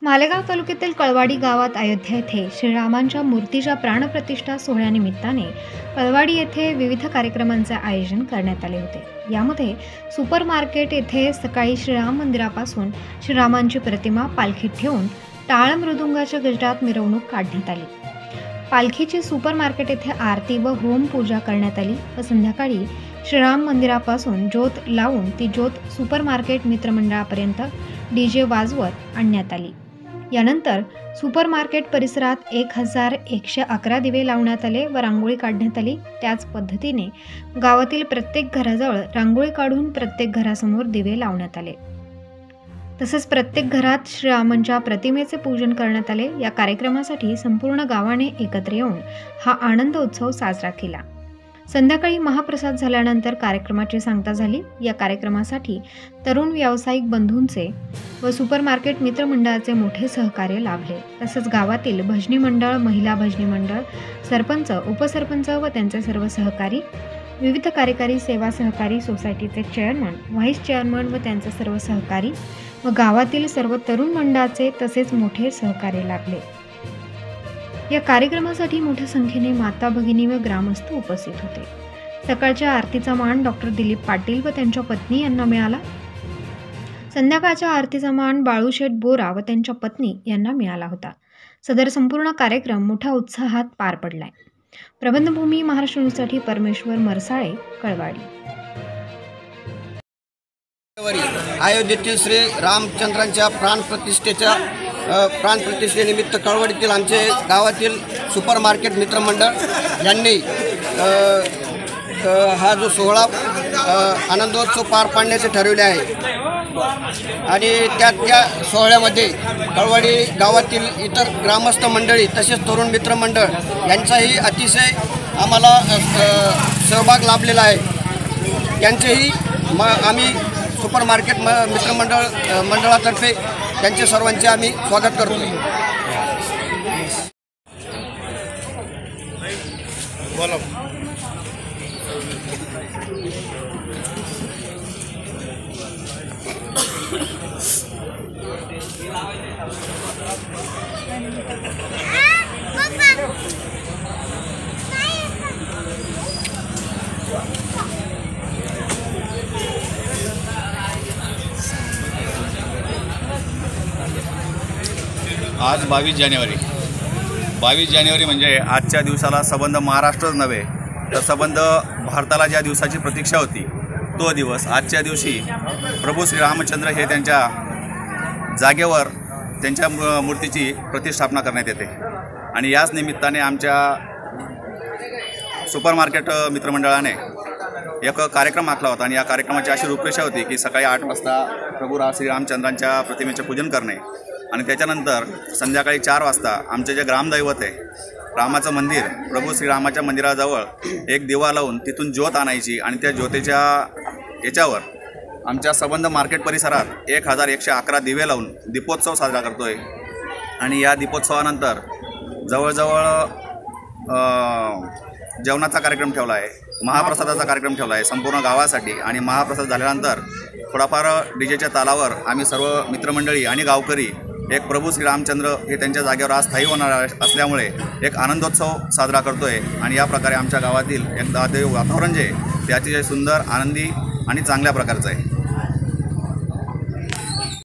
मालेगाव तालुक्यातील कळवाडी गावात अयोध्या येथे श्रीरामांच्या मूर्तीच्या प्राणप्रतिष्ठा सोहळ्यानिमित्ताने कळवाडी येथे विविध कार्यक्रमांचे आयोजन करण्यात आले होते। यामध्ये सुपर मार्केट येथे सकाळी श्रीराम मंदिरापासून श्रीरामांची प्रतिमा पालखीत ठेवून टाळ मृदुंगाच्या गजरात मिरवणूक काढण्यात आली। पालखीची सुपर मार्केट येथे आरती व होम पूजा करण्यात आली व संध्याकाळी श्रीराम मंदिरापासून ज्योत लावून ती ज्योत सुपर मार्केट मित्रमंडळापर्यंत डीजे वाजवत आणण्यात आली। यानंतर सुपर मार्केट परिसरात 1111 दिवे लावण्यात आले व रांगोळी काढण्यात आली। त्याच पद्धतीने गावातील प्रत्येक घराजवळ रांगोळी काढून प्रत्येक घरासमोर दिवे लावण्यात आले। तसेच प्रत्येक घरात श्रीरामांच्या प्रतिमेचे पूजन करण्यात आले। या कार्यक्रमासाठी संपूर्ण गावाने एकत्र येऊन हा आनंद उत्सव साजरा केला। संध्याकाळी महाप्रसाद झाल्यानंतर कार्यक्रमाची सांगता झाली। या कार्यक्रमासाठी तरुण व्यावसायिक बंधूंचे व सुपर मार्केट मित्रमंडळाचे मोठे सहकार्य लाभले। तसेच गावातील भजनी मंडळ, महिला भजनी मंडळ, सरपंच, उपसरपंच व त्यांचे सर्व सहकारी, विविध कार्यकारी सेवा सहकारी सोसायटीचे चेअरमन, व्हाईस चेअरमन व त्यांचे सर्व सहकारी व गावातील सर्व तरुण मंडळाचे तसेच मोठे सहकार्य लाभले। या कार्यक्रमासाठी मोठ्या संख्येने माता भगिनी व ग्रामस्थ उपस्थित होते। सकाळच्या आरतीचा मान डॉक्टर दिलीप पाटील व त्यांच्या पत्नी यांना मिळाला। संध्याकाळच्या आरतीचा मान बाळूशेठ बोरा व त्यांच्या पत्नी यांना मिळाला होता। सदर संपूर्ण कार्यक्रम मोठ्या उत्साहात पार पडलाय। प्रबंधभूमी महाराष्ट्र न्यूजसाठी परमेश्वर मरसाळे, कळवाडी। अयोध्येतील श्री रामचंद्रांच्या प्राणप्रतिष्ठेनिमित्त कळवडीतील आमचे गावातील सुपर मार्केट मित्रमंडळ यांनी हा जो सोहळा आनंदोत्सव पार पाडण्याचे ठरवले आहे आणि त्या सोहळ्यामध्ये कळवडी गावातील इतर ग्रामस्थ मंडळी तसेच तरुण मित्रमंडळ यांचाही अतिशय आम्हाला सहभाग लाभलेला आहे। त्यांचेही आम्ही सुपर मार्केट मंडळातर्फे त्यांचे सर्वांचे आम्ही स्वागत करतो। बोला। आज 22 जानेवारी म्हणजे आजच्या दिवसाला संबंध महाराष्ट्रच नव्हे तर संबंध भारताला ज्या दिवसाची प्रतीक्षा होती तो दिवस। आजच्या दिवशी प्रभू श्रीरामचंद्र हे त्यांच्या जागेवर त्यांच्या मूर्तीची प्रतिष्ठापना करण्यात येते आणि याच निमित्ताने आमच्या सुपर मार्केट मित्रमंडळाने एक कार्यक्रम आखला होता आणि या कार्यक्रमाची अशी रूपरेषा होती की सकाळी 8 वाजता प्रभू श्रीरामचंद्रांच्या प्रतिमेचे पूजन करणे आणि त्याच्यानंतर संध्याकाळी 4 वाजता आमचे जे ग्रामदैवत आहे रामाचं मंदिर, प्रभू श्रीरामाच्या मंदिराजवळ एक दिवा लावून तिथून ज्योत आणायची आणि त्या ज्योतीच्या याच्यावर आमच्या संबंध मार्केट परिसरात 1111 दिवे लावून दीपोत्सव साजरा करतो आहे। आणि या दीपोत्सवानंतर जवळजवळ जेवणाचा कार्यक्रम ठेवला आहे, महाप्रसादाचा कार्यक्रम ठेवला आहे संपूर्ण गावासाठी आणि महाप्रसाद झाल्यानंतर थोडाफार डीजेच्या तालावर आम्ही सर्व मित्रमंडळी आणि गावकरी एक प्रभू श्रीरामचंद्र हे त्यांच्या जागेवर आज स्थायी होणार असल्यामुळे एक आनंदोत्सव साजरा करतो आहे आणि या प्रकारे आमच्या गावातील एक वातावरण जे आहे ते अतिशय सुंदर, आनंदी आणि चांगल्या प्रकारचं आहे।